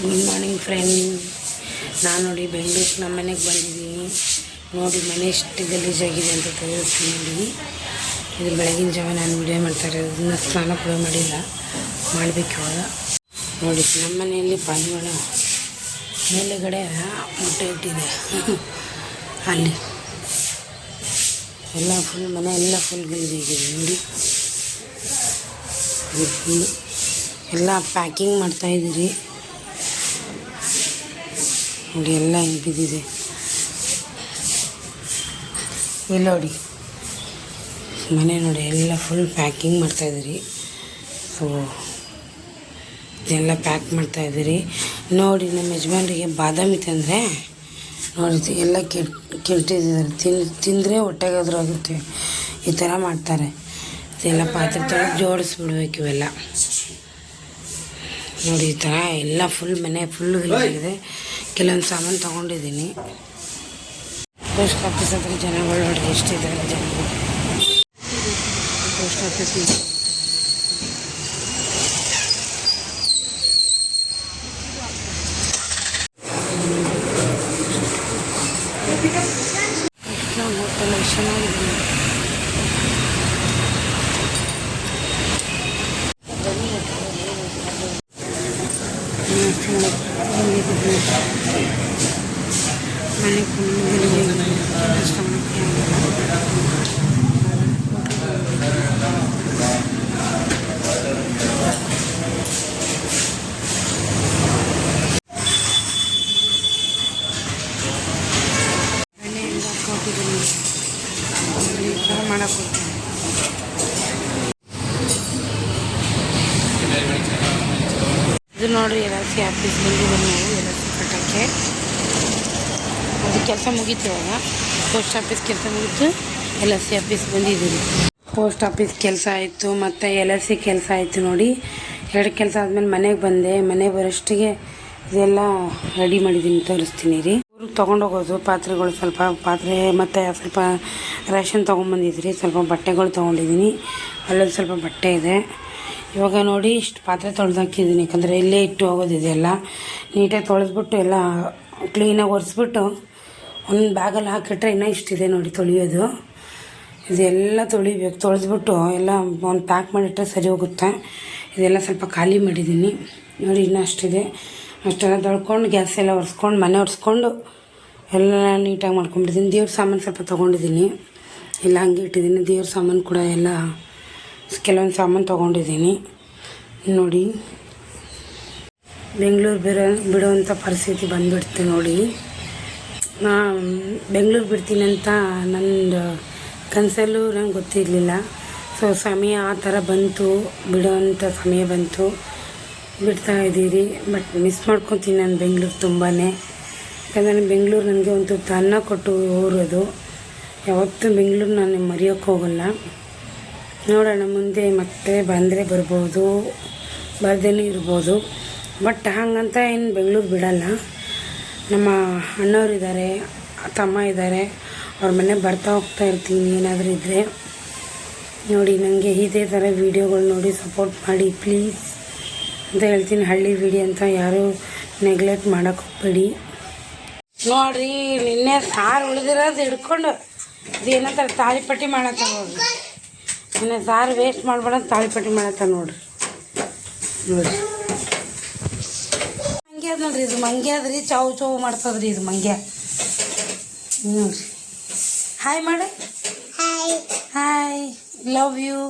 Good morning friend. ನಾನು ನೋಡಿ ಬೆಂಗಳೂರಿಗೆ ನಮ್ಮ ಮನೆಗೆ ಬಂದಿದ್ದೀನಿ. ನೋಡಿ ಮನೆ ಎಷ್ಟು ಗಲೀಜಾಗಿದೆ ಅಂತ ತೋರಿಸ್ತೀನಿ ನೋಡಿ. ಇದು ಬೆಳಗಿನ ಜಾವ ನಾನು ವಿಡಿಯೋ ಮಾಡ್ತಾರೆ, ಅದನ್ನು ಸ್ನಾನ ಕೂಡ ಮಾಡಿಲ್ಲ, ಮಾಡಬೇಕು ಇವಾಗ. ನೋಡಿ ನಮ್ಮ ಮನೆಯಲ್ಲಿ ಪಾರಿವಾಳ ಮೇಲುಗಡೆ ಮೊಟ್ಟೆ ಇಟ್ಟಿದೆ ಅಲ್ಲಿ ಎಲ್ಲ ಫುಲ್ ಮನೆ ಎಲ್ಲ ಫುಲ್ ಗಲೀಜಾಗಿದೆ ನೋಡಿ. ಎಲ್ಲ ಪ್ಯಾಕಿಂಗ್ ಮಾಡ್ತಾಯಿದ್ದೀರಿ ನೋಡಿ, ಎಲ್ಲ ಹಿಂಗೆ ಬಿದ್ದಿದೆ ಇಲ್ಲ ನೋಡಿ. ಮನೆ ನೋಡಿ ಎಲ್ಲ ಫುಲ್ ಪ್ಯಾಕಿಂಗ್ ಮಾಡ್ತಾಯಿದ್ದೀರಿ. ಸೊ ಇದೆಲ್ಲ ಪ್ಯಾಕ್ ಮಾಡ್ತಾಯಿದ್ದೀರಿ ನೋಡಿ. ನಮ್ಮ ಯಜಮಾನ್ರಿಗೆ ಬಾದಾಮಿ ತಂದರೆ ನೋಡಿ ಎಲ್ಲ ಕೆಟ್ಟಿದ್ದಾರೆ, ತಿಂದರೆ ಹೊಟ್ಟೆಗಾದ್ರೂ ಆಗುತ್ತೆ, ಈ ಥರ ಮಾಡ್ತಾರೆ. ಇದೆಲ್ಲ ಪಾತ್ರೆ ತೊಳೆದು ಜೋಡಿಸ್ಬಿಡ್ಬೇಕು ಇವೆಲ್ಲ ನೋಡಿ. ಈ ಥರ ಎಲ್ಲ ಫುಲ್ ಮನೆ ಫುಲ್ ಗಲೀಜಾಗಿದೆ. ಕೆಲವೊಂದು ಸಾಮಾನು ತೊಗೊಂಡಿದ್ದೀನಿ. ಪೋಸ್ಟ್ ಆಫೀಸ್ ಹತ್ರ ಜನಗಳು ನೋಡಿ ಎಷ್ಟಿದ್ದಾರೆ ಜನಗಳು. ಪೋಸ್ಟ್ ಆಫೀಸ್ ಹೋಟೆಲ್ ಎಷ್ಟು ಚೆನ್ನಾಗಿದೆ. ಮನೆ ಈ ಥರ ಮಾಡೋಕ್ಕೆ ಇದು ನೋಡಿರಿ LIC ಆಫೀಸ್ ಬಂದಿದೆ. ನಾವು LIC ಕಟ್ಟೋಕ್ಕೆ ಅದು ಕೆಲಸ ಮುಗೀತು. ಇವಾಗ ಪೋಸ್ಟ್ ಆಫೀಸ್ ಕೆಲಸ ಮುಗೀತು, LIC ಆಫೀಸ್ ಬಂದಿದ್ದೀವಿ. ಪೋಸ್ಟ್ ಆಫೀಸ್ ಕೆಲಸ ಆಯಿತು ಮತ್ತು LIC ಕೆಲಸ ಆಯಿತು ನೋಡಿ. ಎರಡು ಕೆಲಸ ಆದಮೇಲೆ ಮನೆಗೆ ಬಂದೆ. ಮನೆಗೆ ಬರೋಷ್ಟಿಗೆ ಇದೆಲ್ಲ ರೆಡಿ ಮಾಡಿದ್ದೀನಿ, ತೋರಿಸ್ತೀನಿ ರೀ. ಊರಿಗೆ ತೊಗೊಂಡೋಗೋದು ಪಾತ್ರೆಗಳು, ಸ್ವಲ್ಪ ಪಾತ್ರೆ ಮತ್ತು ಸ್ವಲ್ಪ ರೇಷನ್ ತೊಗೊಂಬಂದಿದ್ರಿ, ಸ್ವಲ್ಪ ಬಟ್ಟೆಗಳು ತೊಗೊಂಡಿದ್ದೀನಿ. ಅಲ್ಲೊಂದು ಸ್ವಲ್ಪ ಬಟ್ಟೆ ಇದೆ. ಇವಾಗ ನೋಡಿ ಇಷ್ಟು ಪಾತ್ರೆ ತೊಳೆದಾಕಿದ್ದೀನಿ, ಯಾಕಂದರೆ ಇಲ್ಲೇ ಇಟ್ಟು ಹೋಗೋದಿದೆಯಲ್ಲ. ನೀಟಾಗಿ ತೊಳೆದ್ಬಿಟ್ಟು ಎಲ್ಲ ಕ್ಲೀನಾಗಿ ಒರೆಸ್ಬಿಟ್ಟು ಒಂದು ಬ್ಯಾಗಲ್ಲಿ ಹಾಕಿಟ್ರೆ ಇನ್ನೂ ಇಷ್ಟಿದೆ ನೋಡಿ ತೊಳೆಯೋದು. ಇದೆಲ್ಲ ತೊಳಿಬೇಕು, ತೊಳೆದ್ಬಿಟ್ಟು ಎಲ್ಲ ಒಂದು ಪ್ಯಾಕ್ ಮಾಡಿಟ್ರೆ ಸರಿ ಹೋಗುತ್ತೆ. ಇದೆಲ್ಲ ಸ್ವಲ್ಪ ಖಾಲಿ ಮಾಡಿದ್ದೀನಿ ನೋಡಿ, ಇನ್ನೂ ಅಷ್ಟಿದೆ. ಅಷ್ಟೆಲ್ಲ ತೊಳ್ಕೊಂಡು ಗ್ಯಾಸ್ ಎಲ್ಲ ಒರೆಸ್ಕೊಂಡು ಮನೆ ಒರೆಸ್ಕೊಂಡು ಎಲ್ಲ ನೀಟಾಗಿ ಮಾಡ್ಕೊಂಡ್ಬಿಟ್ಟಿದ್ದೀನಿ. ದೇವ್ರ ಸಾಮಾನು ಸ್ವಲ್ಪ ತೊಗೊಂಡಿದ್ದೀನಿ, ಎಲ್ಲ ಹಂಗೆ ಇಟ್ಟಿದ್ದೀನಿ. ದೇವ್ರ ಸಾಮಾನು ಕೂಡ ಎಲ್ಲ ಕೆಲವೊಂದು ಸಾಮಾನು ತೊಗೊಂಡಿದ್ದೀನಿ ನೋಡಿ. ಬೆಂಗಳೂರು ಬಿಡುವಂಥ ಪರಿಸ್ಥಿತಿ ಬಂದುಬಿಡ್ತು ನೋಡಿ. ಬೆಂಗಳೂರು ಬಿಡ್ತೀನಿ ಅಂತ ನಂದು ಕನಸಲ್ಲೂ ನಂಗೆ ಗೊತ್ತಿರಲಿಲ್ಲ. ಸೊ ಸಮಯ ಆ ಥರ ಬಂತು, ಬಿಡುವಂಥ ಸಮಯ ಬಂತು, ಬಿಡ್ತಾಯಿದ್ದೀರಿ. ಬಟ್ ಮಿಸ್ ಮಾಡ್ಕೊತೀನಿ ನಾನು ಬೆಂಗಳೂರು ತುಂಬಾ. ಯಾಕಂದರೆ ಬೆಂಗಳೂರು ನನಗೆ ಒಂದು ತುತ್ತು ಅನ್ನ ಕೊಟ್ಟು ಊರೋದು. ಯಾವತ್ತೂ ಬೆಂಗಳೂರು ನಾನು ಮರೆಯೋಕ್ಕೆ ಹೋಗಲ್ಲ. ನೋಡೋಣ ಮುಂದೆ ಮತ್ತೆ ಬಂದರೆ ಬರ್ಬೋದು, ಬರ್ದೇನೂ ಇರ್ಬೋದು. ಬಟ್ ಹಾಗಂತ ಏನು ಬೆಂಗಳೂರು ಬಿಡಲ್ಲ. ನಮ್ಮ ಅಣ್ಣವರಿದ್ದಾರೆ, ತಮ್ಮ ಇದ್ದಾರೆ, ಅವ್ರ ಮನೆ ಬರ್ತಾ ಹೋಗ್ತಾ ಇರ್ತೀನಿ ಏನಾದರೂ ಇದ್ದರೆ ನೋಡಿ. ನನಗೆ ಇದೇ ಥರ ವೀಡಿಯೋಗಳು ನೋಡಿ ಸಪೋರ್ಟ್ ಮಾಡಿ ಪ್ಲೀಸ್ ಅಂತ ಹೇಳ್ತೀನಿ. ಹಳ್ಳಿ ವೀಡಿಯೋ ಅಂತ ಯಾರೂ ನೆಗ್ಲೆಕ್ಟ್ ಮಾಡೋಕ್ಕೆ ಹೋಗ್ಬೇಡಿ. ನೋಡಿರಿ ನಿನ್ನೆ ಸಾರು ಉಳಿದಿರೋದು ಹಿಡ್ಕೊಂಡು ಇದೇನಂತಾರೆ ತಾಳಿಪಟ್ಟಿ ಮಾಡತ್ತ ನೋಡ್ರಿ. ನಿನ್ನೆ ಸಾರು ವೇಸ್ಟ್ ಮಾಡ್ಬೇಡ ತಾಳಿಪಟ್ಟಿ ಮಾಡತ್ತ ನೋಡ್ರಿ. ನೋಡಿರಿ ಮಂಗ್ಯ ಅದ ನೋಡ್ರಿ, ಇದು ಮಂಗ್ಯ ಅದ್ರಿ, ಚಾವು ಚಾವು ಮಾಡ್ತದ್ರಿ ಇದು ಮಂಗ್ಯ ನೋಡ್ರಿ. ಹಾಯ್ ಮಾಡು. Hi, love you.